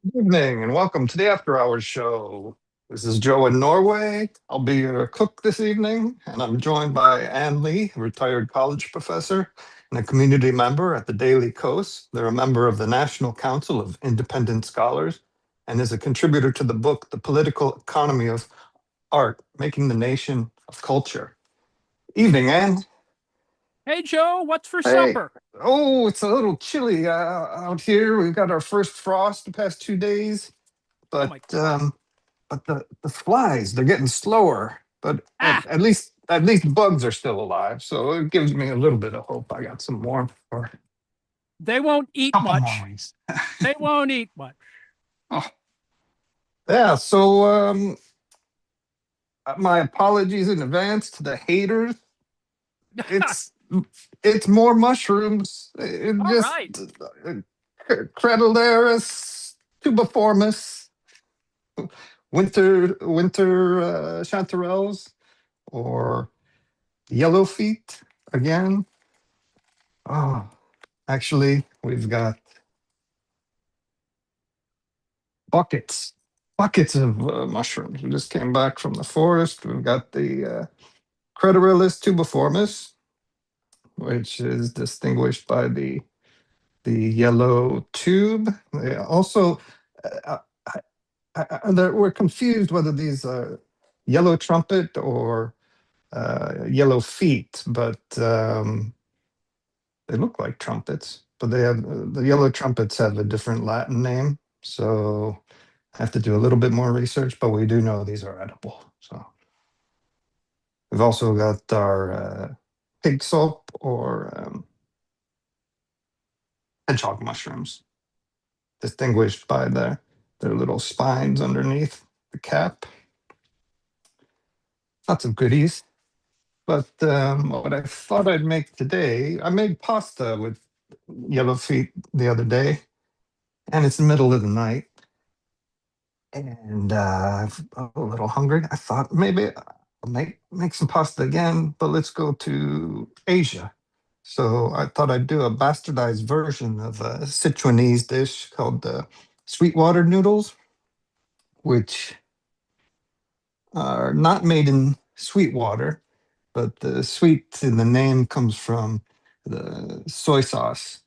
Good evening and welcome to the After Hours Show. This is Joe in Norway. I'll be your cook this evening, and I'm joined by Ann Lee, a retired college professor and a community member at the Daily Kos. They're a member of the National Council of Independent Scholars and is a contributor to the book, The Political Economy of Art, Making the Nation of Culture. Evening, Ann. Hey, Joe, what's for Hey. supper? Oh, it's a little chilly out here. We've got our first frost the past 2 days, Oh but my God. but the flies, they're getting slower. But at least bugs are still alive, so it gives me a little bit of hope. I got some warmth for They won't eat a couple much. more weeks. They won't eat much. Oh, yeah. So my apologies in advance to the haters. It's more mushrooms. It All just right. Credularus tubiformis, winter chanterelles, or yellow feet again. Oh, actually, we've got buckets of mushrooms. We just came back from the forest. We've got the Credularus tubiformis, which is distinguished by the yellow tube. They also, uh, we're confused whether these are yellow trumpet or yellow feet, but they look like trumpets. But they have the yellow trumpets have a different Latin name, so I have to do a little bit more research. But we do know these are edible. So we've also got our pig soap or hedgehog mushrooms, distinguished by their little spines underneath the cap. Lots of goodies. But what I thought I'd make today, I made pasta with yellow feet the other day, and it's the middle of the night, and I'm a little hungry. I thought maybe I'll make some pasta again, but let's go to Asia. So I thought I'd do a bastardized version of a Sichuanese dish called sweetwater noodles, which are not made in sweet water, but the sweet in the name comes from the soy sauce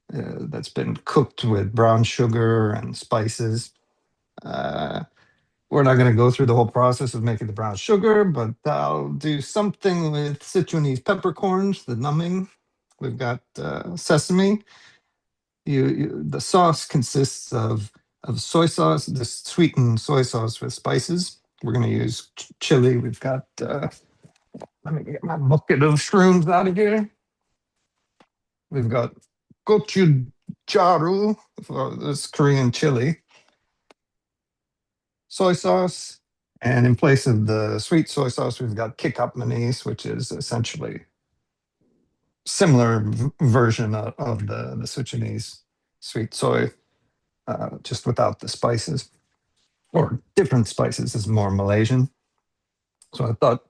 that's been cooked with brown sugar and spices. Uh, we're not going to go through the whole process of making the brown sugar, but I'll do something with Sichuanese peppercorns, the numbing. We've got sesame. The sauce consists of soy sauce, this sweetened soy sauce with spices. We're going to use chili. We've got, let me get my bucket of shrooms out of here. We've got gochujang for this Korean chili, soy sauce, and in place of the sweet soy sauce, we've got kick-up manis, which is essentially similar version of the Sichuanese sweet soy, just without the spices, or different spices. Is more Malaysian. So I thought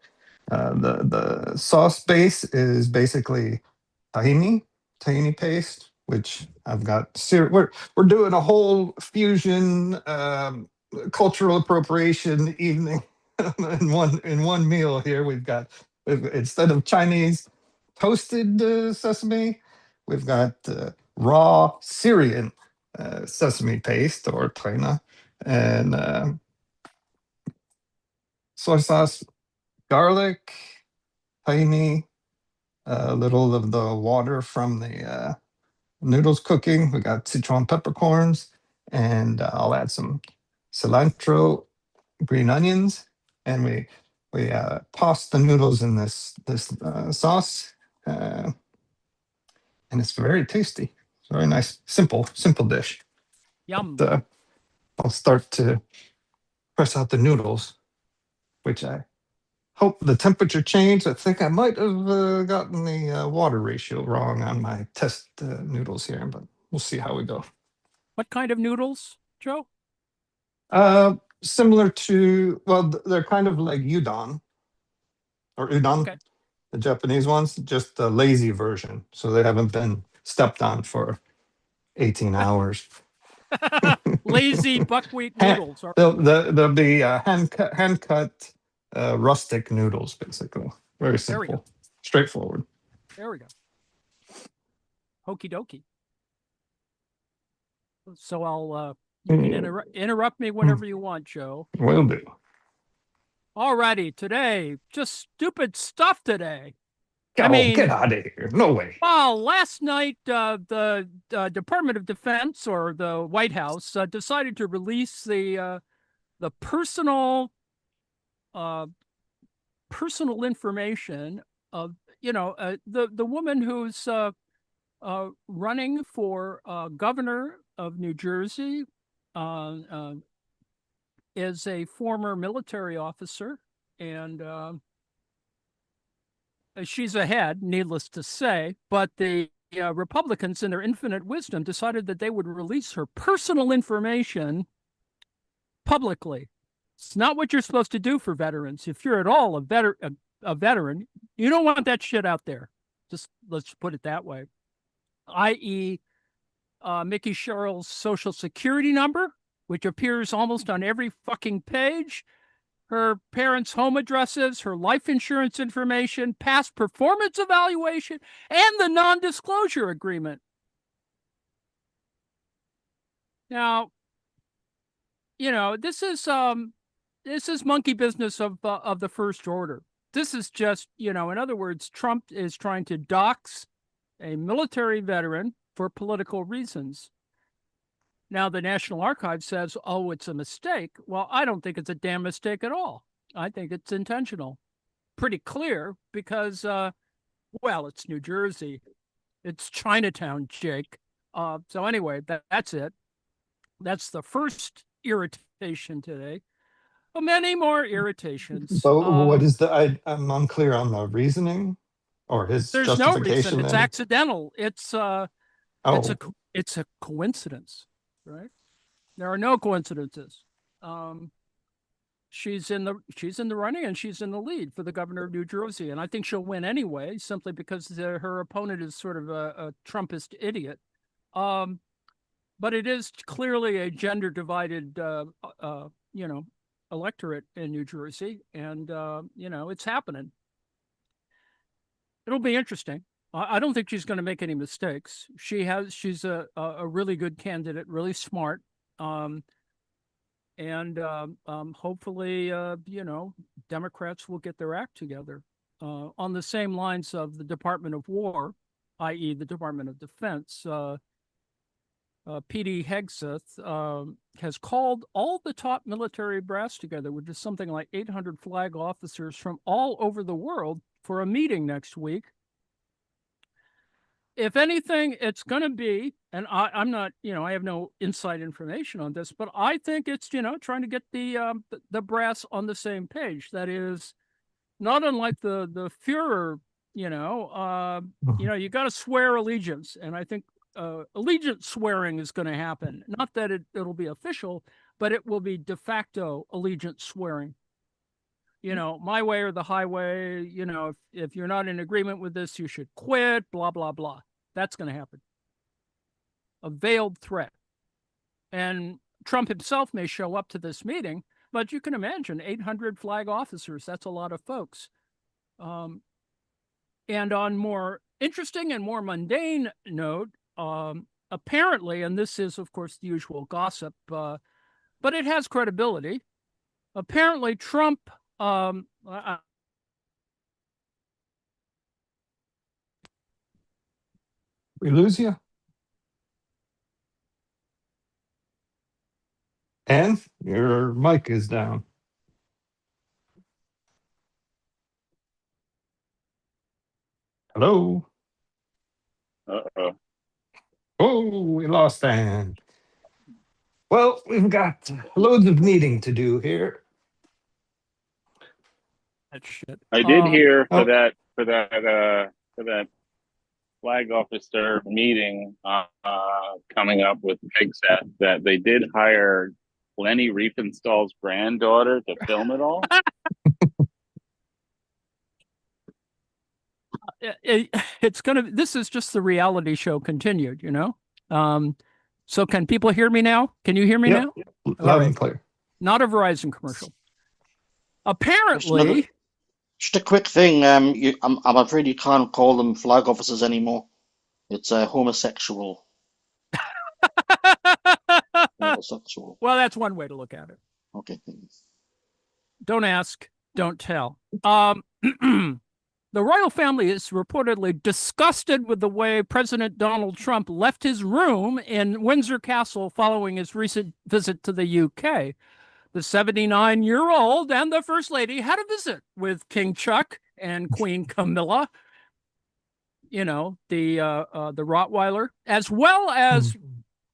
the sauce base is basically tahini paste, which I've got. We're doing a whole fusion cultural appropriation evening in one meal here. We've got Instead of Chinese toasted sesame, we've got raw Syrian sesame paste or tuna, and soy sauce, garlic, tahini, a little of the water from the noodles cooking. We got Sichuan peppercorns, and I'll add some cilantro, green onions, and we toss the noodles in this sauce, and it's very tasty. It's very nice, simple dish. Yum. But, I'll start to press out the noodles, which I hope the temperature changed. I think I might have gotten the water ratio wrong on my test noodles here, but we'll see how we go. What kind of noodles, Joe? Similar to, well, they're kind of like udon or udon, Okay. the Japanese ones, just the lazy version. So they haven't been stepped on for 18 hours. Lazy buckwheat Hand, noodles. they'll be hand cut rustic noodles, basically. Very There we go. simple, straightforward. There we go. Hokey dokey. So you can interrupt me whenever you want, Joe. Will do. Alrighty, today, just stupid stuff today. Get out of here. No way. Well, last night, the Department of Defense or the White House decided to release the personal information of the woman who's running for governor of New Jersey. Is a former military officer, and she's ahead, needless to say, but the Republicans, in their infinite wisdom, decided that they would release her personal information publicly. It's not what you're supposed to do for veterans. If you're at all a veteran, you don't want that shit out there. Just let's put it that way. I.e., Mickey Sherrill's social security number, which appears almost on every fucking page, her parents' home addresses, her life insurance information, past performance evaluation, and the non-disclosure agreement. Now, this is monkey business of the first order. This is just, in other words, Trump is trying to dox a military veteran for political reasons. Now, the National Archives says, oh, it's a mistake. Well, I don't think it's a damn mistake at all. I think it's intentional. Pretty clear because, it's New Jersey. It's Chinatown, Jake. So anyway, that's it. That's the first irritation today. Well, many more irritations. But what is I'm unclear on the reasoning or his There's justification. No reason. It's accidental. It's a coincidence. Right? There are no coincidences. She's in the running and she's in the lead for the governor of New Jersey, and I think she'll win anyway, simply because her opponent is sort of a Trumpist idiot. But it is clearly a gender divided, electorate in New Jersey, and it's happening. It'll be interesting. I don't think she's going to make any mistakes. She's a really good candidate, really smart. And hopefully, Democrats will get their act together on the same lines of the Department of War, i.e. the Department of Defense. P.D. Hegseth has called all the top military brass together, which is something like 800 flag officers from all over the world, for a meeting next week. If anything, it's going to be, and I'm not, I have no inside information on this, but I think it's, trying to get the brass on the same page. That is not unlike the Führer, you got to swear allegiance. And I think allegiance swearing is going to happen. Not that it'll be official, but it will be de facto allegiance swearing. My way or the highway, if you're not in agreement with this, you should quit, blah, blah, blah. That's going to happen. A veiled threat. And Trump himself may show up to this meeting, but you can imagine 800 flag officers. That's a lot of folks. And on more interesting and more mundane note, apparently, and this is, of course, the usual gossip, but it has credibility. Apparently, Trump. We lose you? And your mic is down. Hello? Uh-oh. Oh, we lost Ann. Well, we've got loads of needing to do here. That shit. I did hear Oh. for that flag officer meeting coming up with Pigset that they did hire Lenny Riefenstahl's granddaughter to film it all. It's gonna. This is just the reality show continued, you know. So can people hear me now? Can you hear me now? Loud and clear. Not a Verizon commercial. Apparently, just a quick thing. I'm afraid you can't call them flag officers anymore. It's homosexual. Homosexual. Well, that's one way to look at it. Okay. Don't ask, don't tell. The royal family is reportedly disgusted with the way President Donald Trump left his room in Windsor Castle following his recent visit to the UK. The 79-year-old and the First Lady had a visit with King Chuck and Queen Camilla, you know, the Rottweiler, as well as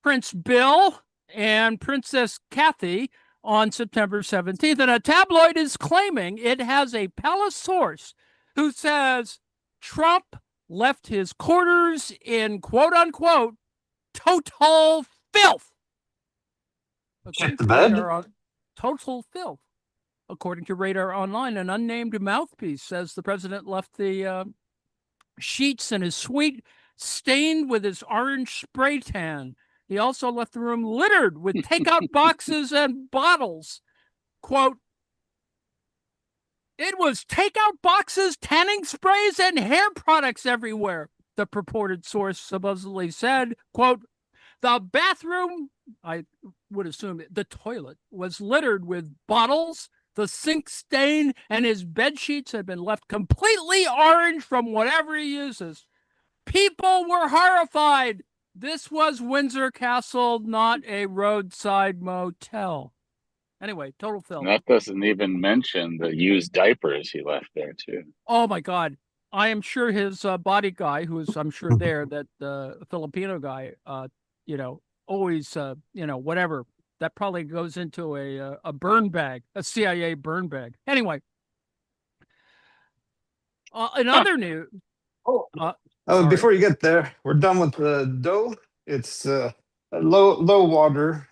Prince Bill and Princess Kathy on September 17th. And a tabloid is claiming it has a palace source who says Trump left his quarters in quote-unquote total filth. Shit the bed? Total filth. According to Radar Online, an unnamed mouthpiece says the president left the sheets in his suite stained with his orange spray tan. He also left the room littered with takeout boxes and bottles. Quote, "It was takeout boxes, tanning sprays, and hair products everywhere," the purported source supposedly said. Quote, "The bathroom," I would assume the toilet, "was littered with bottles, the sink stain, and his bed sheets had been left completely orange from whatever he uses. People were horrified. This was Windsor Castle, not a roadside motel." Anyway, total filth. And that doesn't even mention the used diapers he left there too. Oh my God. I am sure his body guy, who's I'm sure there, that Filipino guy, you know, always, you know, whatever, that probably goes into a burn bag, a CIA burn bag. Anyway, in other news. Before you get there, we're done with the dough. It's low water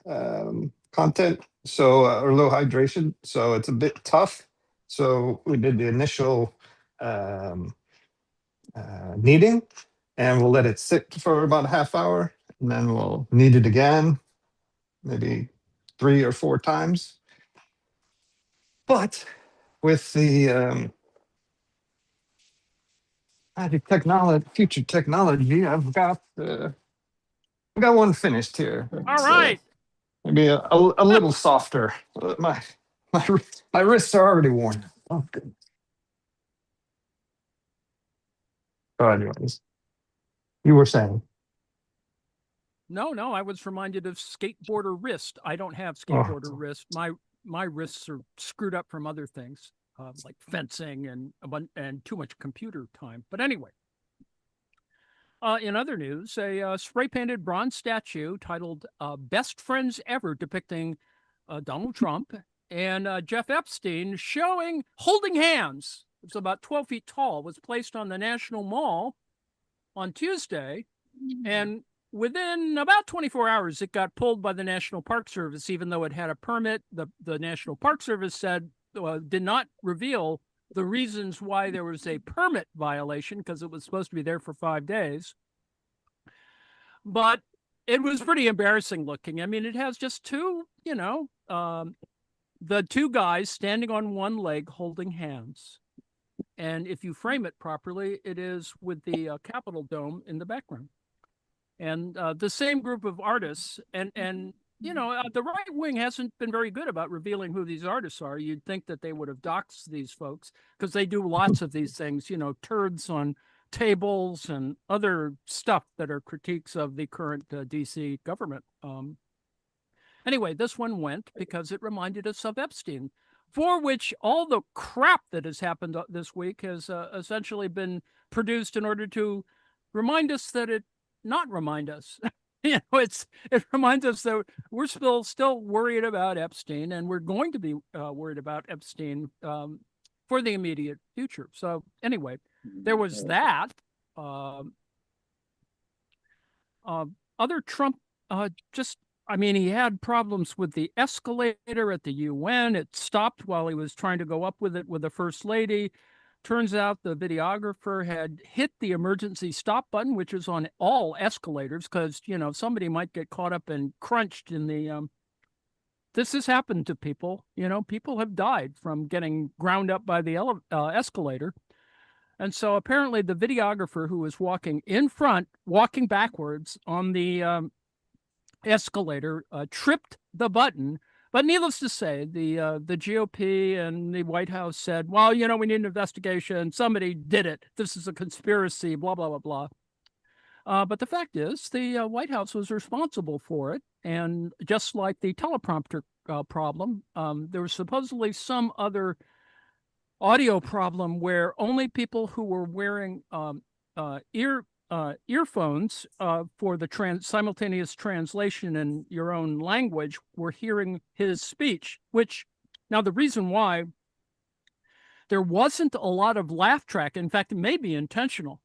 content, so or low hydration, so it's a bit tough. So we did the initial kneading, and we'll let it sit for about a half hour, and then we'll knead it again, maybe 3 or 4 times. But with the future technology, I've got one finished here. All right. Maybe a little softer. My wrists are already worn. Oh, good. Oh, anyways, you were saying? No, I was reminded of skateboarder wrist. I don't have skateboarder wrist. My wrists are screwed up from other things, like fencing and too much computer time. But anyway, in other news, a spray-painted bronze statue titled "Best Friends Ever," depicting Donald Trump and Jeff Epstein holding hands. It's about 12 feet tall. Was placed on the National Mall on Tuesday, and within about 24 hours, it got pulled by the National Park Service, even though it had a permit. The National Park Service said did not reveal the reasons why there was a permit violation, because it was supposed to be there for 5 days. But it was pretty embarrassing looking. I mean, it has just two, you know, the two guys standing on one leg holding hands. And if you frame it properly, it is with the Capitol dome in the background. And the same group of artists, and the right wing hasn't been very good about revealing who these artists are. You'd think that they would have doxed these folks because they do lots of these things, turds on tables and other stuff that are critiques of the current DC government. Anyway, this one went because it reminded us of Epstein, for which all the crap that has happened this week has essentially been produced in order to remind us that not remind us. It reminds us that we're still worried about Epstein, and we're going to be worried about Epstein for the immediate future. So anyway, there was that. Other Trump he had problems with the escalator at the UN. It stopped while he was trying to go up with it with the First Lady. Turns out the videographer had hit the emergency stop button, which is on all escalators, because, somebody might get caught up and crunched in the... This has happened to people. People have died from getting ground up by the escalator. And so apparently the videographer who was walking in front, walking backwards on the escalator, tripped the button. But needless to say, the GOP and the White House said, well, we need an investigation. Somebody did it. This is a conspiracy, blah, blah, blah, blah. But the fact is, the White House was responsible for it. And just like the teleprompter problem, there was supposedly some other audio problem where only people who were wearing earphones for the simultaneous translation in your own language were hearing his speech, which now the reason why there wasn't a lot of laugh track, in fact, it may be intentional.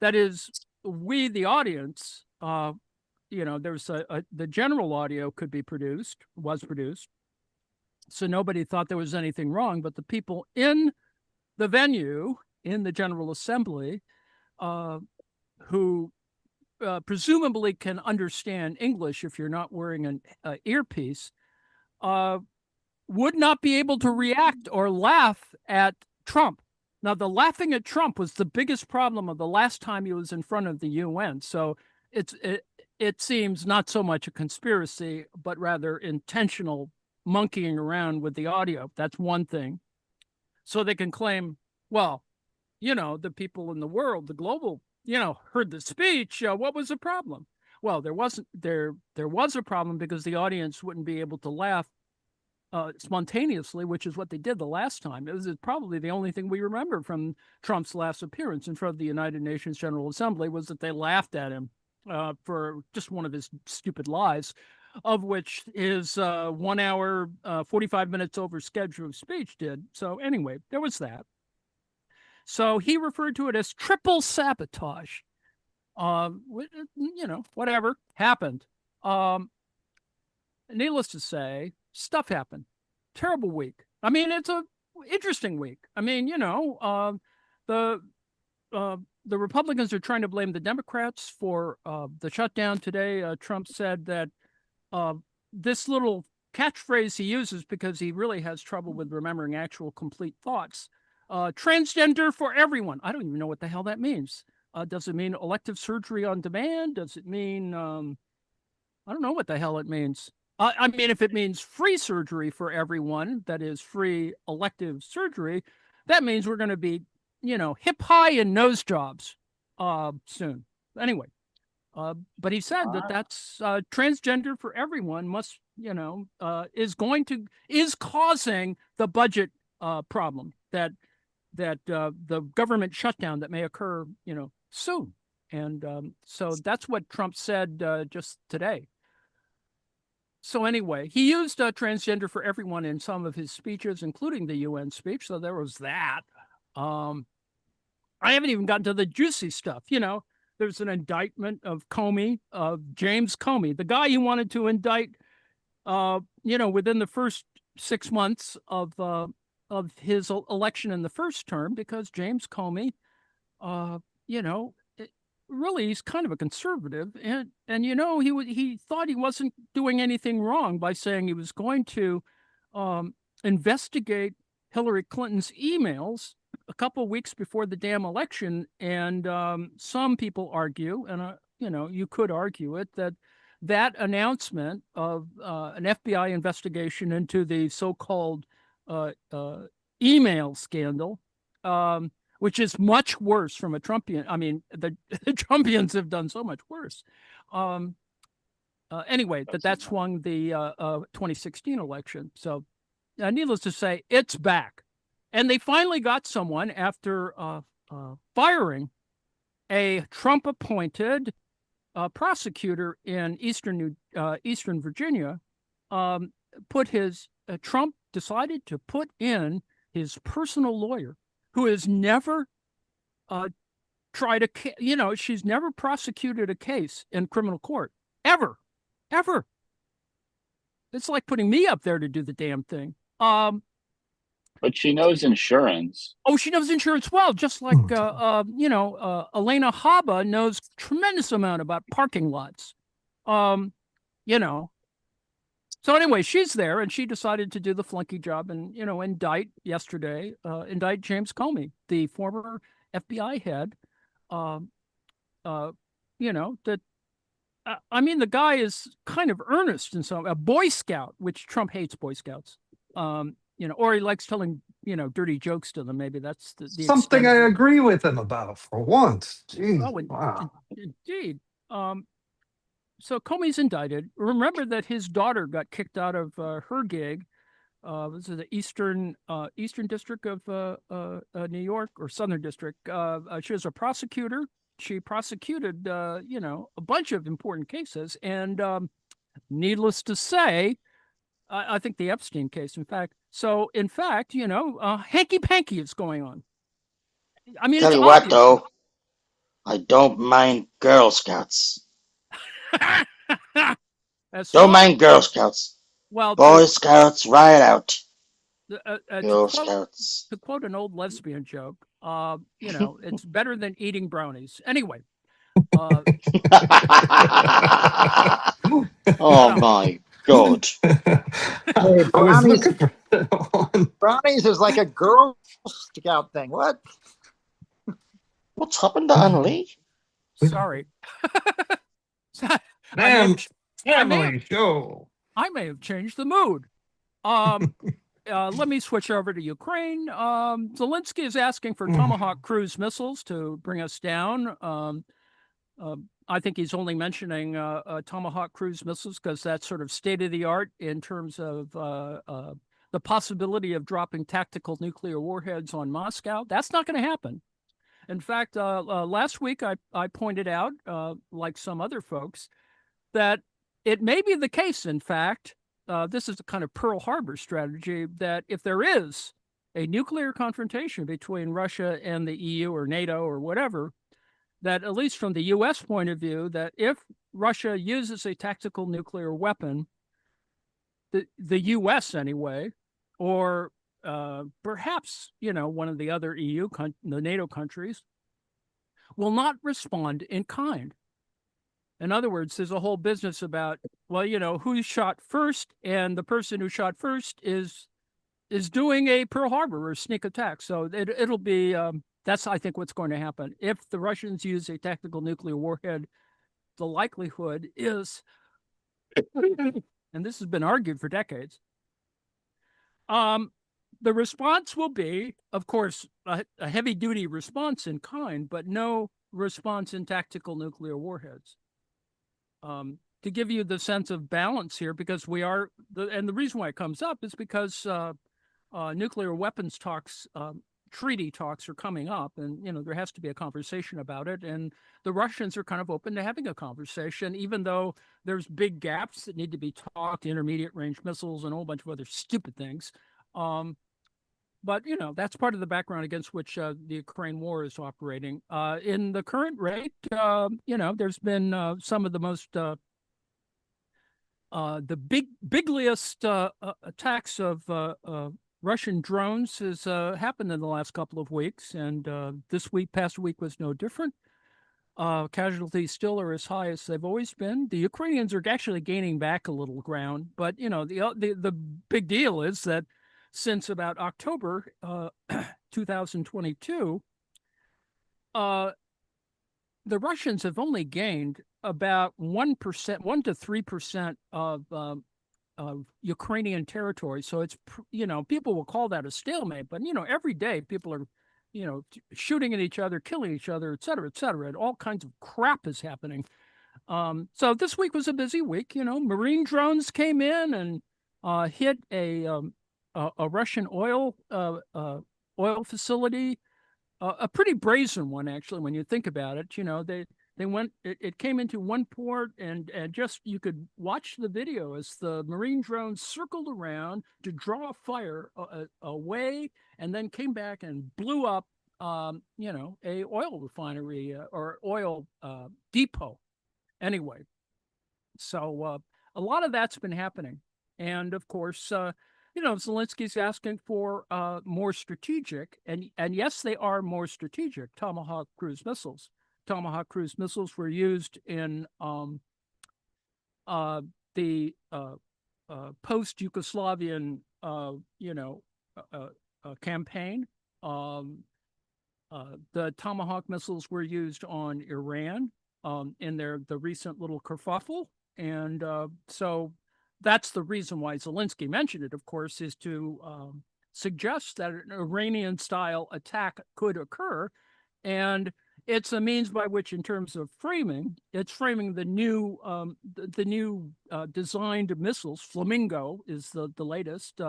That is, we, the audience, there's the general audio was produced. So nobody thought there was anything wrong, but the people in the venue, in the General Assembly, who presumably can understand English if you're not wearing an earpiece, would not be able to react or laugh at Trump. Now, the laughing at Trump was the biggest problem of the last time he was in front of the UN. So it seems not so much a conspiracy, but rather intentional monkeying around with the audio. That's one thing. So they can claim, well, the people in the world, the global, heard the speech. What was the problem? Well, there was a problem because the audience wouldn't be able to laugh spontaneously, which is what they did the last time. It was probably the only thing we remember from Trump's last appearance in front of the United Nations General Assembly was that they laughed at him for just one of his stupid lies, of which his 1 hour, 45 minutes over schedule of speech did. So anyway, there was that. So he referred to it as triple sabotage. Whatever happened. Needless to say, stuff happened. Terrible week. I mean, it's a interesting week. I mean, the Republicans are trying to blame the Democrats for the shutdown today. Trump said that this little catchphrase he uses because he really has trouble with remembering actual complete thoughts. Transgender for everyone. I don't even know what the hell that means. Does it mean elective surgery on demand? Does it mean, I don't know what the hell it means. I mean, if it means free surgery for everyone, that is free elective surgery, that means we're going to be, hip high in nose jobs soon. Anyway, but he said that's transgender for everyone must, is causing the budget problem that the government shutdown that may occur, soon. And so that's what Trump said just today. So anyway, he used transgender for everyone in some of his speeches, including the UN speech. So there was that. I haven't even gotten to the juicy stuff. There's an indictment of James Comey, the guy you wanted to indict, within the first 6 months of his election in the first term, because James Comey, really he's kind of a conservative, and he thought he wasn't doing anything wrong by saying he was going to investigate Hillary Clinton's emails a couple of weeks before the damn election, and some people argue, and you could argue it, that announcement of an FBI investigation into the so-called email scandal, which is much worse from a Trumpian. I mean, the Trumpians have done so much worse. Anyway, that swung the 2016 election. So, needless to say, it's back, and they finally got someone after firing a Trump-appointed prosecutor in Eastern Virginia. Trump decided to put in his personal lawyer, who has never she's never prosecuted a case in criminal court ever. It's like putting me up there to do the damn thing. But she knows insurance. Oh, she knows insurance well, just like Elena Haba knows tremendous amount about parking lots. So anyway, she's there, and she decided to do the flunky job and indict James Comey, the former FBI head. The guy is kind of earnest and so a Boy Scout, which Trump hates Boy Scouts. Or he likes telling, dirty jokes to them. Maybe that's the something I agree with him about for once. Jeez, oh, wow. Indeed. So Comey's indicted. Remember that his daughter got kicked out of her gig. This is the Eastern District of New York, or Southern District. She was a prosecutor. She prosecuted, a bunch of important cases. And needless to say, I think the Epstein case, in fact. So, in fact, hanky-panky is going on. I mean, Tell you what, though, I don't mind Girl Scouts. Don't mind Girl Scouts. Well, Boy Scouts, ride out. Girl Scouts. To quote an old lesbian joke, it's better than eating brownies. Anyway. Oh my God. Hey, brownies is like a Girl Scout thing. What? What's happened to Anna Lee? Sorry. Damn family show. I may have changed the mood. Let me switch over to Ukraine. Zelensky is asking for Tomahawk cruise missiles to bring us down. I think he's only mentioning Tomahawk cruise missiles because that's sort of state of the art in terms of the possibility of dropping tactical nuclear warheads on Moscow. That's not going to happen. In fact, last week I pointed out, like some other folks, that it may be the case, in fact, this is a kind of Pearl Harbor strategy, that if there is a nuclear confrontation between Russia and the EU or NATO or whatever, that at least from the U.S. point of view, that if Russia uses a tactical nuclear weapon, the U.S. anyway, or perhaps, one of the other the NATO countries, will not respond in kind. In other words, there's a whole business about, who shot first, and the person who shot first is doing a Pearl Harbor or sneak attack. So it'll be, that's, I think, what's going to happen. If the Russians use a tactical nuclear warhead, the likelihood is, and this has been argued for decades, the response will be, of course, a heavy-duty response in kind, but no response in tactical nuclear warheads. To give you the sense of balance here, because and the reason why it comes up is because nuclear weapons talks, treaty talks are coming up, and, there has to be a conversation about it. And the Russians are kind of open to having a conversation, even though there's big gaps that need to be talked, intermediate range missiles and a whole bunch of other stupid things. But, that's part of the background against which the Ukraine war is operating. In the current rate, there's been some of the most, the bigliest attacks of Russian drones has happened in the last couple of weeks. And past week was no different. Casualties still are as high as they've always been. The Ukrainians are actually gaining back a little ground. But, the big deal is that since about October 2022, the Russians have only gained about 1%, 1 to 3% of Ukrainian territory. So it's, people will call that a stalemate, but, every day people are, shooting at each other, killing each other, et cetera, and all kinds of crap is happening. So this week was a busy week. Marine drones came in and hit a Russian oil facility, a pretty brazen one, actually, when you think about it. They went, it came into one port, and just, you could watch the video as the Marine drones circled around to draw fire away, and then came back and blew up, a oil refinery or oil depot. Anyway, so a lot of that's been happening. And of course, Zelensky's asking for more strategic, and yes, they are more strategic, Tomahawk cruise missiles. Tomahawk cruise missiles were used in the post-Yugoslavian, campaign. The Tomahawk missiles were used on Iran in the recent little kerfuffle. And so that's the reason why Zelensky mentioned it, of course, is to suggest that an Iranian-style attack could occur. And it's a means by which, in terms of framing, it's framing the new designed missiles. Flamingo is the latest.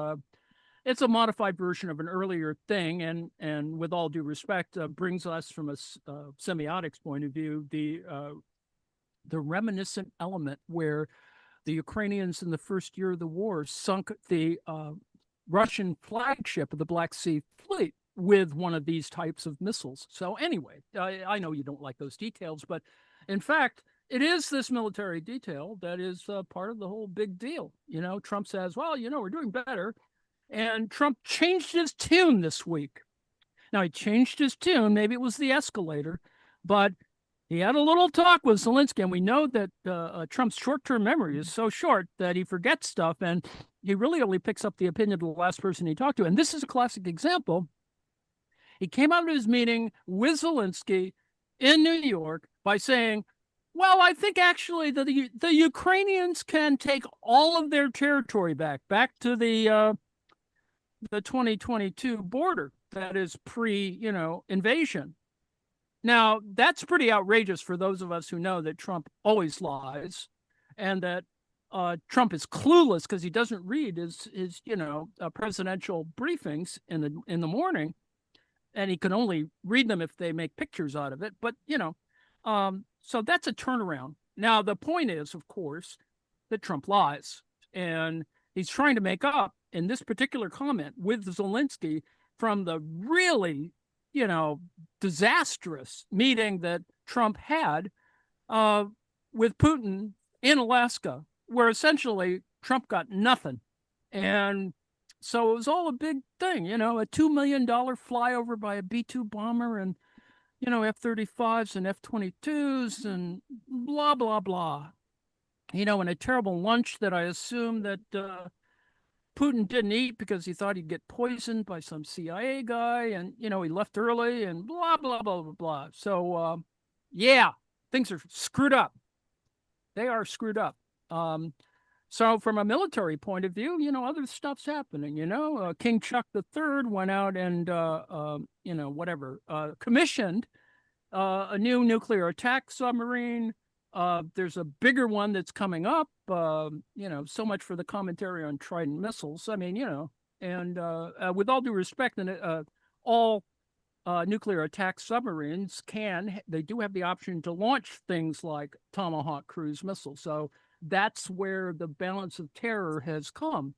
It's a modified version of an earlier thing, and with all due respect, brings us, from a semiotics point of view, the reminiscent element where the Ukrainians in the first year of the war sunk the Russian flagship of the Black Sea Fleet with one of these types of missiles. So anyway, I know you don't like those details, but in fact, it is this military detail that is part of the whole big deal. Trump says, well, we're doing better. And Trump changed his tune this week. Now, he changed his tune. Maybe it was the escalator, but he had a little talk with Zelensky, and we know that Trump's short-term memory is so short that he forgets stuff, and he really only picks up the opinion of the last person he talked to. And this is a classic example. He came out of his meeting with Zelensky in New York by saying, well, I think actually the Ukrainians can take all of their territory back to the 2022 border, that is invasion. Now, that's pretty outrageous for those of us who know that Trump always lies, and that Trump is clueless because he doesn't read his presidential briefings in the morning, and he can only read them if they make pictures out of it. But so that's a turnaround. Now, the point is, of course, that Trump lies, and he's trying to make up in this particular comment with Zelensky from the really, disastrous meeting that Trump had with Putin in Alaska, where essentially Trump got nothing. And so it was all a big thing, a $2 million flyover by a B-2 bomber, and, F-35s and F-22s and blah, blah, blah. And a terrible lunch that I assume that Putin didn't eat because he thought he'd get poisoned by some CIA guy, and he left early, and blah blah blah blah blah. So yeah, things are screwed up. They are screwed up. So from a military point of view, other stuff's happening. King Chuck III went out and commissioned a new nuclear attack submarine. There's a bigger one that's coming up, so much for the commentary on Trident missiles. I mean, and with all due respect, all nuclear attack submarines they do have the option to launch things like Tomahawk cruise missiles. So that's where the balance of terror has come.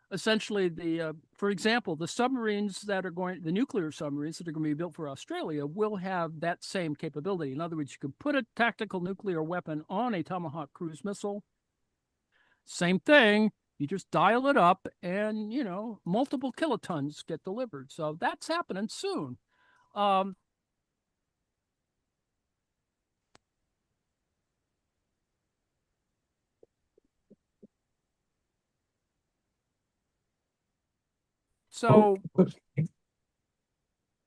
Essentially, for example, the nuclear submarines that are going to be built for Australia will have that same capability. In other words, you can put a tactical nuclear weapon on a Tomahawk cruise missile. Same thing. You just dial it up, and multiple kilotons get delivered. So that's happening soon. So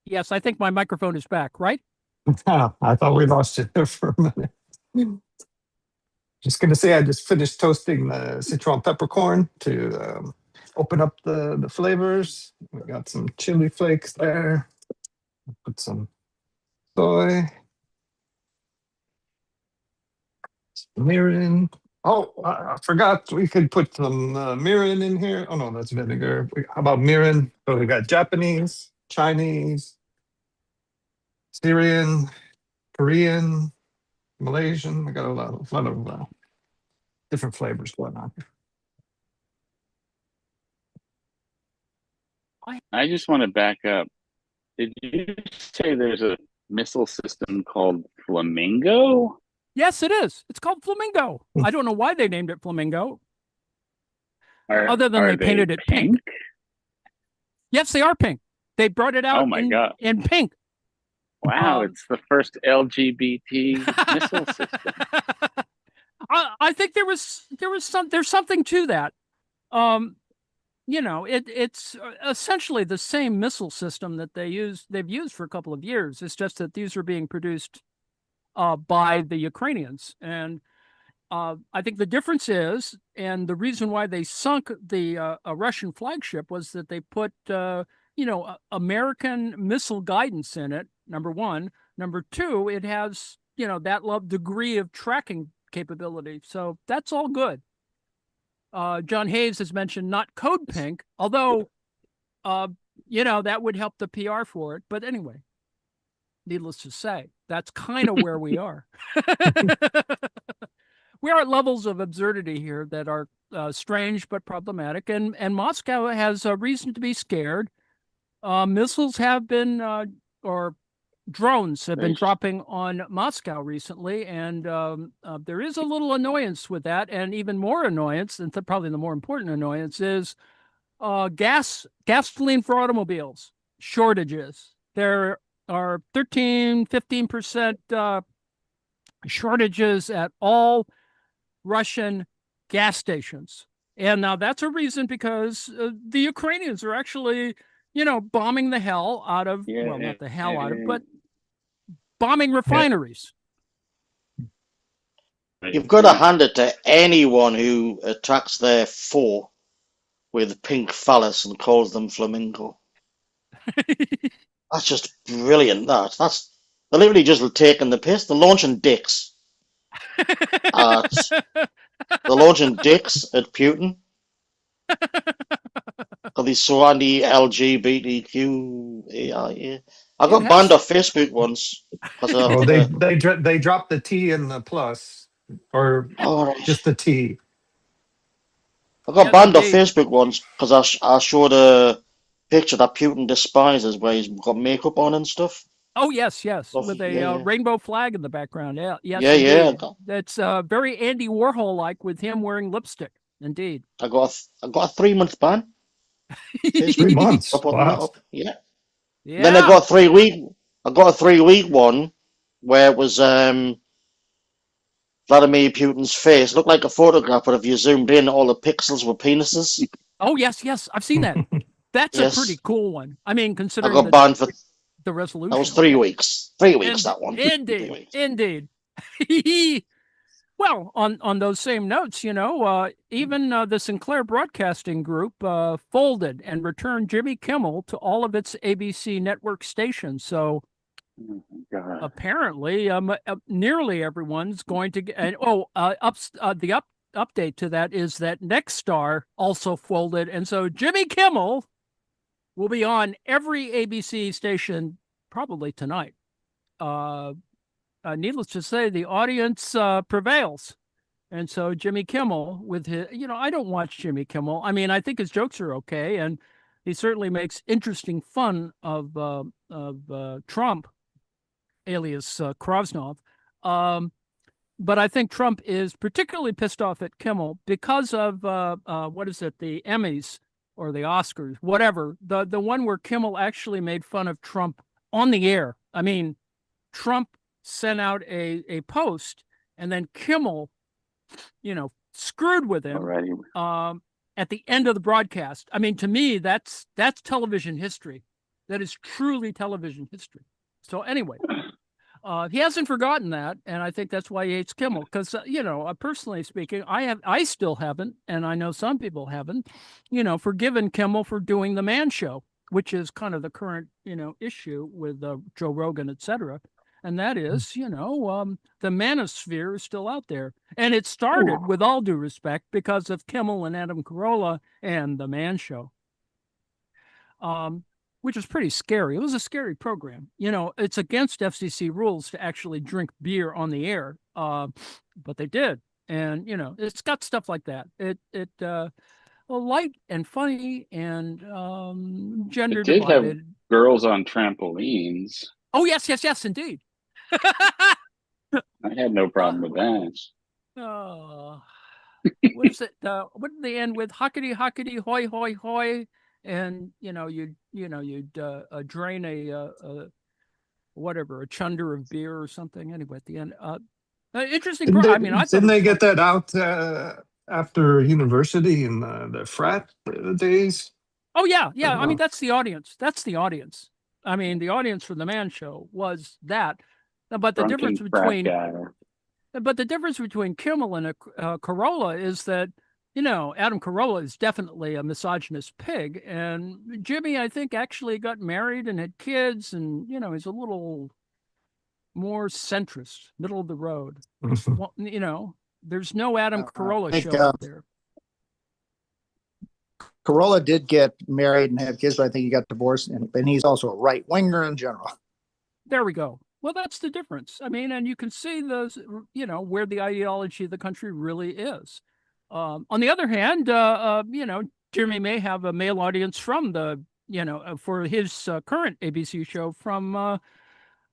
yes, I think my microphone is back, right? I thought we lost you there for a minute. Just going to say, I just finished toasting the citron peppercorn to open up the flavors. We got some chili flakes there. Put some soy, mirin. Oh, I forgot we could put some mirin in here. Oh no, that's vinegar. How about mirin? So we got Japanese, Chinese, Syrian, Korean, Malaysian. We got a lot of different flavors going on. I just want to back up. Did you say there's a missile system called Flamingo? Yes, it is. It's called Flamingo. I don't know why they named it Flamingo, other than Are they painted it pink. Yes, they are pink. They brought it out Oh my God. in pink. Wow, it's the first LGBT missile system. I think there's something to that. It's essentially the same missile system that they've used for a couple of years. It's just that these are being produced by the Ukrainians. And I think the difference is, and the reason why they sunk the a Russian flagship was that they put American missile guidance in it. Number one. Number two, it has that degree of tracking capability. So that's all good. John Hayes has mentioned not code pink, although that would help the PR for it. But anyway, needless to say, that's kind of where we are. We are at levels of absurdity here that are strange but problematic, and Moscow has a reason to be scared. Missiles have been, or drones have been dropping on Moscow recently, and there is a little annoyance with that, and even more annoyance, and probably the more important annoyance, is gasoline for automobiles shortages. There are 15% shortages at all Russian gas stations. And now that's a reason because the Ukrainians are actually, bombing the hell out of, well, not the hell out of, but bombing refineries. You've got to hand it to anyone who attacks their foe with pink phallus and calls them flamingo. That's just brilliant. That's they're literally just taking the piss. They're launching dicks. They're launching dicks at Putin. Because he's so anti-LGBTQ. I got banned off Facebook once. Oh, they dropped the T in the plus, or just the T. I got banned off Facebook once because I showed a picture that Putin despises where he's got makeup on and stuff. Oh, yes, with a rainbow flag in the background. Yeah, yes, yeah. That's very Andy Warhol-like with him wearing lipstick. Indeed. I got a 3-month ban. 3 months. Wow. Yeah. Then I got a 3-week one where it was Vladimir Putin's face. It looked like a photograph, but if you zoomed in, all the pixels were penises. Oh, yes, I've seen that. That's a pretty cool one. I mean, considering I got banned for the resolution. That was 3 weeks. 3 weeks, that one. Indeed. Well, on those same notes, even the Sinclair Broadcasting Group folded and returned Jimmy Kimmel to all of its ABC network stations. So apparently, nearly everyone's going to get. And the update to that is that Nexstar also folded, and so Jimmy Kimmel will be on every ABC station probably tonight. Needless to say, the audience prevails. And so Jimmy Kimmel with his, I don't watch Jimmy Kimmel. I mean, I think his jokes are okay. And he certainly makes interesting fun of Trump, alias Krosnov. But I think Trump is particularly pissed off at Kimmel because of, the Emmys or the Oscars, whatever. The one where Kimmel actually made fun of Trump on the air. I mean, Trump sent out a post, and then Kimmel, screwed with him. at the end of the broadcast. I mean, to me, that's television history. That is truly television history. So anyway, he hasn't forgotten that, and I think that's why he hates Kimmel. Because personally speaking, I still haven't, and I know some people haven't, forgiven Kimmel for doing the Man Show, which is kind of the current issue with Joe Rogan, etc. And that is, the manosphere is still out there, and it started, with all due respect, because of Kimmel and Adam Carolla and the Man Show. Which was pretty scary. It was a scary program. It's against FCC rules to actually drink beer on the air, but they did. And, it's got stuff like that. Light and funny and gender It did have divided. girls on trampolines. Oh, yes, indeed. I had no problem with that. What is it? What did they end with? Hockety, hockety, hoy, hoy, hoy. And you'd drain a chunder of beer or something. Anyway, at the end, interesting. Didn't they get that out after university in the frat days? Oh yeah. I mean, that's the audience. The audience for the Man Show was that. But the difference between Kimmel and Carolla is that Adam Carolla is definitely a misogynist pig, and Jimmy, I think, actually got married and had kids, and he's a little more centrist, middle of the road. Well, there's no Adam Carolla show out there. Carolla did get married and have kids, but I think he got divorced, and he's also a right winger in general. There we go. Well, that's the difference. I mean, and you can see those, where the ideology of the country really is. On the other hand, Jeremy may have a male audience from the, for his current ABC show from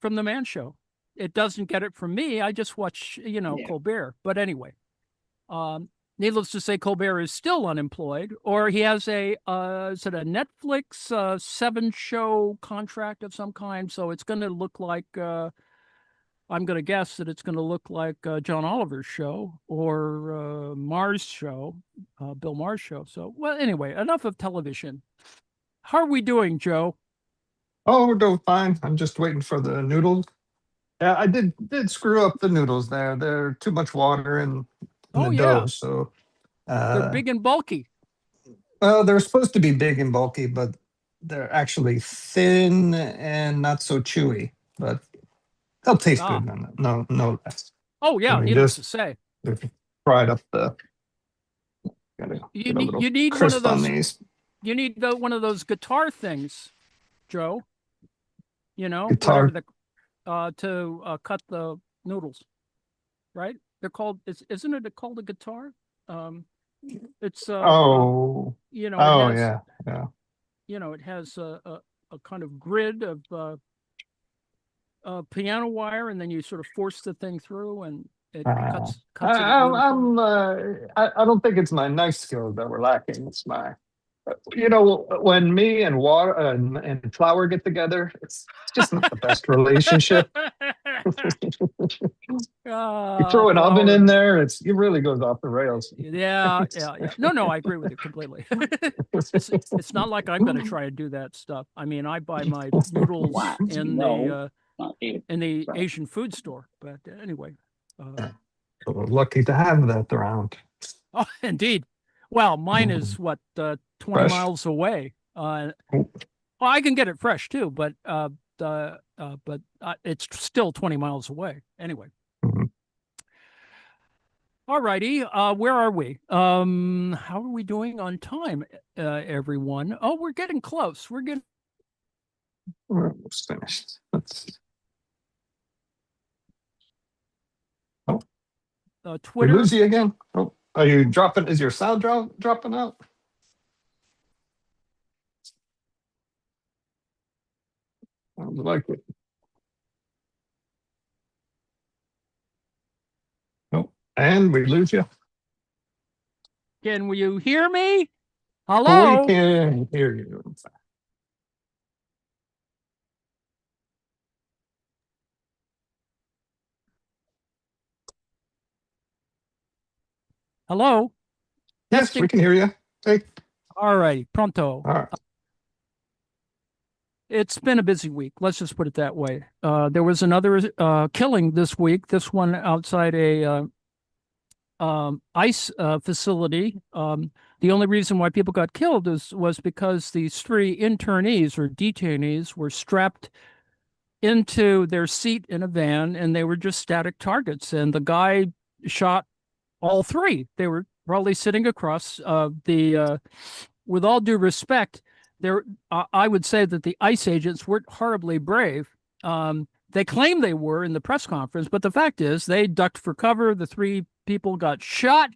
the Man Show. It doesn't get it from me. I just watch, Colbert. But anyway, needless to say, Colbert is still unemployed, or he has a Netflix 7-show contract of some kind. So it's going to look like. I'm going to guess that it's going to look like John Oliver's show or Mars' show, Bill Maher's show. So, well, anyway, enough of television. How are we doing, Joe? Oh, we're doing fine. I'm just waiting for the noodles. Yeah, I did screw up the noodles there. They're too much water in the dough. So they're big and bulky. Well, they're supposed to be big and bulky, but they're actually thin and not so chewy. But they'll taste good. No less. Oh yeah, needless to say. Fried up the. You need one of those. You need one of those guitar things, Joe. Guitar to cut the noodles, right? They're called. Isn't it called a guitar? It's oh. It has, yeah. It has a kind of grid of piano wire, and then you sort of force the thing through, and it cuts it. I don't think it's my knife skills that we're lacking. It's my, when me and water and flour get together, it's just not the best relationship. You throw an oven in there, it really goes off the rails. Yeah. No, I agree with you completely. It's not like I'm going to try and do that stuff. I mean, I buy my noodles in the Asian food store. But anyway, so we're lucky to have that around. Oh, indeed. Well, mine is 20 fresh? miles away. Well, I can get it fresh too, but it's still 20 miles away. Anyway. Mm-hmm. All righty. Where are we? How are we doing on time, everyone? Oh, we're getting close. We're almost finished. Twitter. We lose you again. Oh, are you dropping? Is your sound dropping out? Sounds like it. Oh, and we lose you. Can you hear me? Hello? We can hear you. Hello? Yes, Testing. we can hear you. Hey, All right, pronto. all right. It's been a busy week. Let's just put it that way. There was another killing this week. This one outside a ICE facility. The only reason why people got killed was because these three internees or detainees were strapped into their seat in a van, and they were just static targets. And the guy shot all three. They were probably sitting across the. With all due respect, I would say that the ICE agents weren't horribly brave. They claimed they were in the press conference, but the fact is they ducked for cover. The three people got shot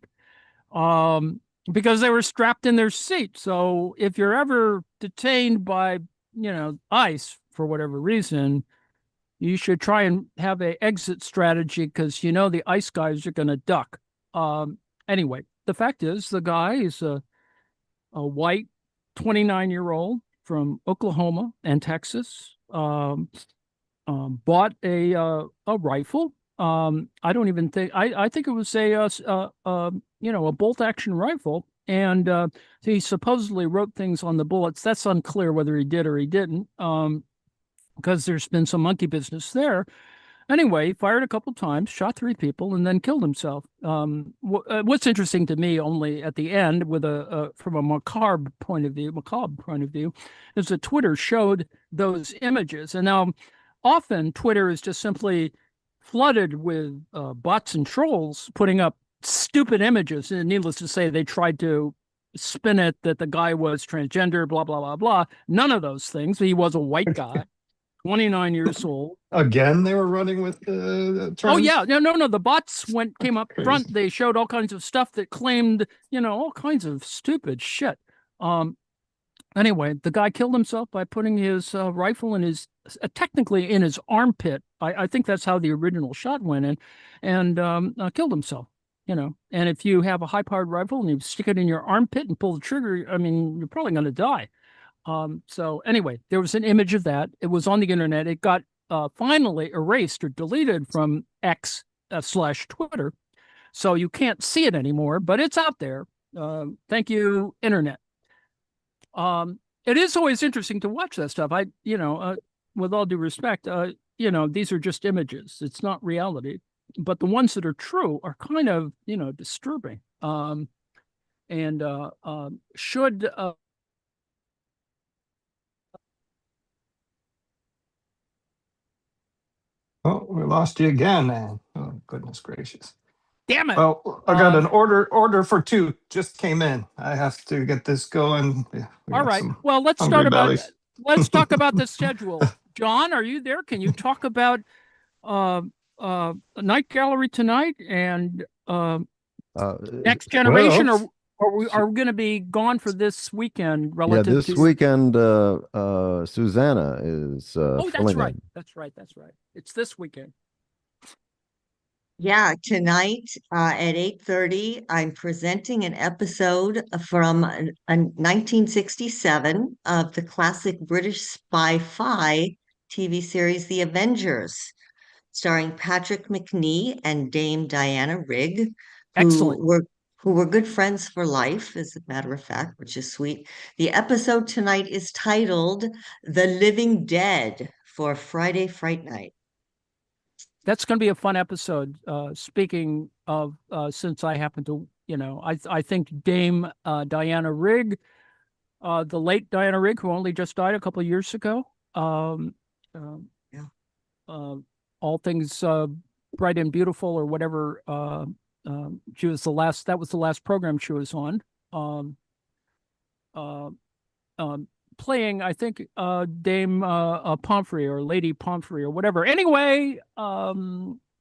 because they were strapped in their seat. So if you're ever detained by, ICE for whatever reason, you should try and have an exit strategy because the ICE guys are going to duck. Anyway, the fact is the guy is a white 29-year-old from Oklahoma and Texas, bought a rifle. I don't even think I think it was a bolt action rifle, and he supposedly wrote things on the bullets. That's unclear whether he did or he didn't, because there's been some monkey business there. Anyway, he fired a couple times, shot three people, and then killed himself. What's interesting to me, only at the end, with from a macabre point of view, is that Twitter showed those images. And now, often Twitter is just simply flooded with bots and trolls putting up stupid images. And needless to say, they tried to spin it that the guy was transgender, blah blah blah blah. None of those things. He was a white guy. 29 years old. Again, they were running with the Oh terms? yeah, no. The bots came up Crazy. front. They showed all kinds of stuff that claimed, all kinds of stupid shit. Anyway, the guy killed himself by putting his rifle in his, technically in his armpit. I think that's how the original shot went in, and killed himself. And if you have a high-powered rifle and you stick it in your armpit and pull the trigger, I mean, you're probably going to die. So anyway, there was an image of that. It was on the internet. It got finally erased or deleted from X / Twitter. So you can't see it anymore, but it's out there. Thank you, internet. It is always interesting to watch that stuff. With all due respect, these are just images. It's not reality, but the ones that are true are kind of, disturbing. And should Oh, we lost you again, man. Oh, goodness gracious. damn it. Well, I got an order for two just came in. I have to get this going. Yeah, we All got right. some Well, let's hungry start about. bellies. Let's talk about the schedule. John, are you there? Can you talk about Night Gallery tonight and Next Generation, Well, or are we going to be gone for this weekend? Yeah, Relative this to weekend, Susanna is Oh, that's filling right. in. That's right. It's this weekend. Yeah, tonight at 8:30, I'm presenting an episode from 1967 of the classic British spy-fi TV series The Avengers, starring Patrick Macnee and Dame Diana Rigg, who Excellent. were good friends for life, as a matter of fact, which is sweet. The episode tonight is titled The Living Dead for Friday Fright Night. That's going to be a fun episode. Speaking of, since I happen to, I think Dame Diana Rigg, the late Diana Rigg, who only just died a couple of years ago. All Things Bright and Beautiful, or whatever. She was that was the last program she was on. Playing, I think, Dame Pomfrey or Lady Pomfrey or whatever. Anyway,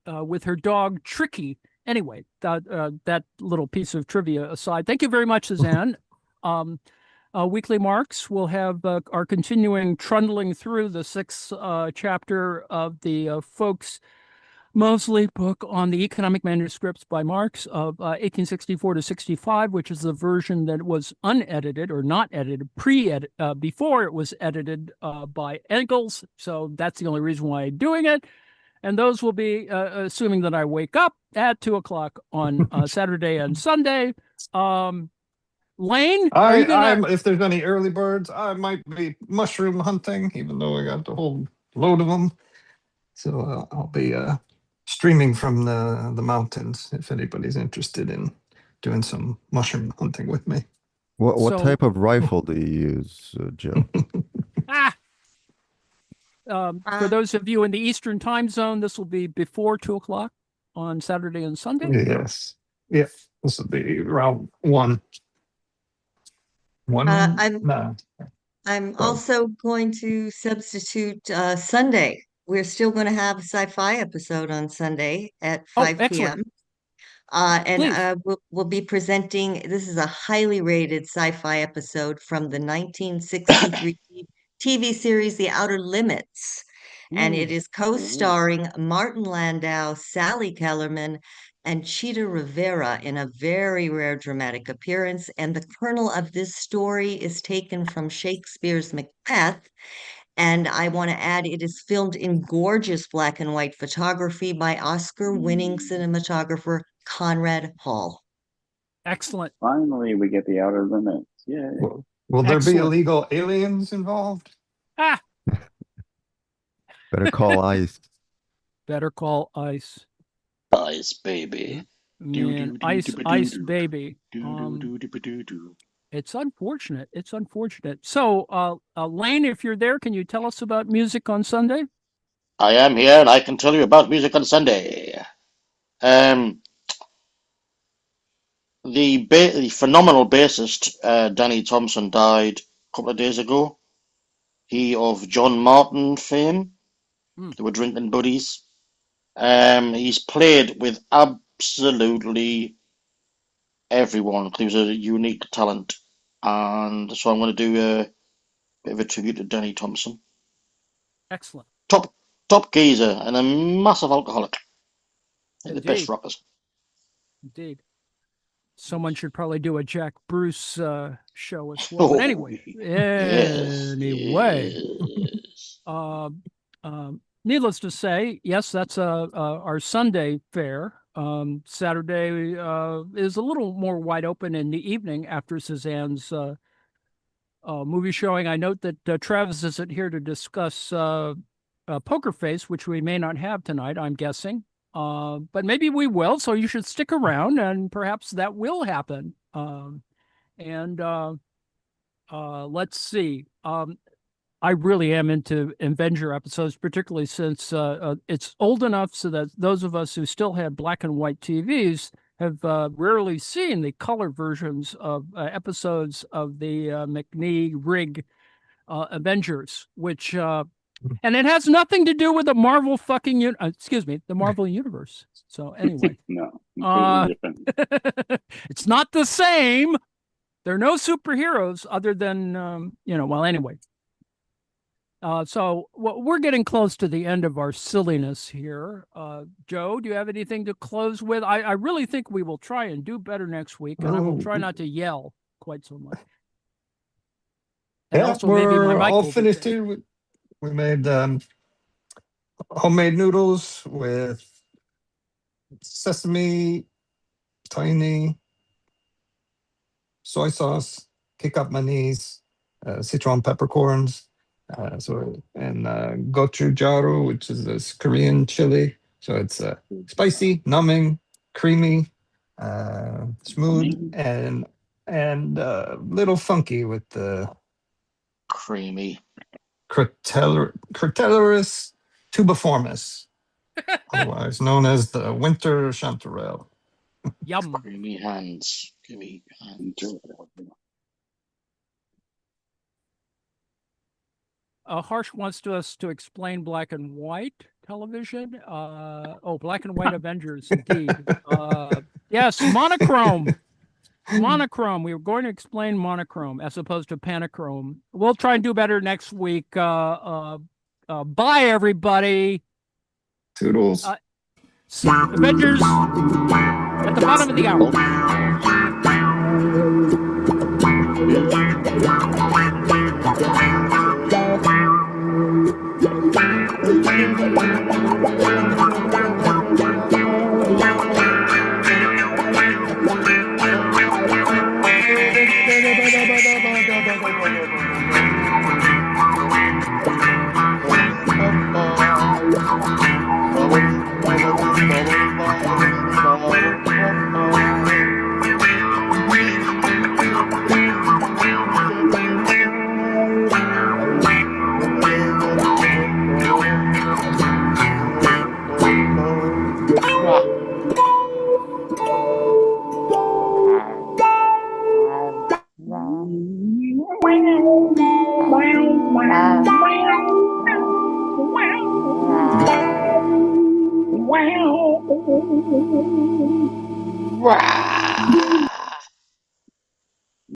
with her dog Tricky. Anyway, that little piece of trivia aside. Thank you very much, Suzanne. Weekly Marks will have are continuing trundling through the sixth chapter of the Folks Mosley book on the economic manuscripts by Marx of 1864 to 65, which is the version that was unedited or not edited, before it was edited by Engels. So that's the only reason why I'm doing it. And those will be, assuming that I wake up at 2:00 on Saturday and Sunday. Lane, are you gonna? if there's any early birds, I might be mushroom hunting, even though I got the whole load of them. So I'll be streaming from the mountains if anybody's interested in doing some mushroom hunting with me. What So- type of rifle do you use, Joe? For those of you in the Eastern time zone, this will be before 2:00 on Saturday and Sunday. Yes. Yeah. This will be around 1. No. I'm Oh. also going to substitute Sunday. We're still going to have a sci-fi episode on Sunday at 5 p.m. excellent. And Please. we'll be presenting, this is a highly rated sci-fi episode from the 1963 TV series, The Outer Limits. And it is co-starring Martin Landau, Sally Kellerman, and Cheetah Rivera in a very rare dramatic appearance. And the kernel of this story is taken from Shakespeare's Macbeth. And I want to add, it is filmed in gorgeous black and white photography by Oscar-winning cinematographer Conrad Hall. Excellent. Finally, we get the outer limits. Yeah. Will there be Excellent. illegal aliens involved? Better call ICE. Better call ICE. Ice baby. Man, ice, baby. It's unfortunate. It's unfortunate. So, Lane, if you're there, can you tell us about music on Sunday? I am here, and I can tell you about music on Sunday. The phenomenal bassist Danny Thompson died a couple of days ago. He of John Martin fame. They were drinking buddies. He's played with absolutely everyone. He was a unique talent, and so I'm going to do a bit of a tribute to Danny Thompson. Excellent. Top geezer and a massive alcoholic. The best Indeed. rockers. Indeed. Someone should probably do a Jack Bruce show as well. But anyway, Yes, needless to say, yes, that's our Sunday fare. Saturday is a little more wide open in the evening after Suzanne's movie showing. I note that Travis isn't here to discuss Poker Face, which we may not have tonight, I'm guessing. But maybe we will, so you should stick around and perhaps that will happen. Let's see. I really am into Avenger episodes, particularly since it's old enough so that those of us who still had black and white TVs have rarely seen the color versions of episodes of the McNee-Rigg Avengers, which... and it has nothing to do with the Marvel the Marvel universe. So anyway, No, completely different. it's not the same. There are no superheroes other than, anyway. So we're getting close to the end of our silliness here. Joe, do you have anything to close with? I really think we will try and do better next week, and I will try not to yell quite so much. And also maybe my we're mic all will be finished fixed. here. We made homemade noodles with sesame, tahini, soy sauce, kick up my knees, citron peppercorns, and gochujang, which is this Korean chili. So it's spicy, numbing, creamy, smooth, and little funky with the creamy. Crotellurus tubiformis, otherwise known as the winter chanterelle. Yum. Creamy hands. Creamy hands. Harsh wants us to explain black and white television. Black and white Avengers, indeed. Yes, monochrome. Monochrome. We were going to explain monochrome as opposed to panachrome. We'll try and do better next week. Bye, everybody. Toodles. Avengers at the bottom of the hour. Wow.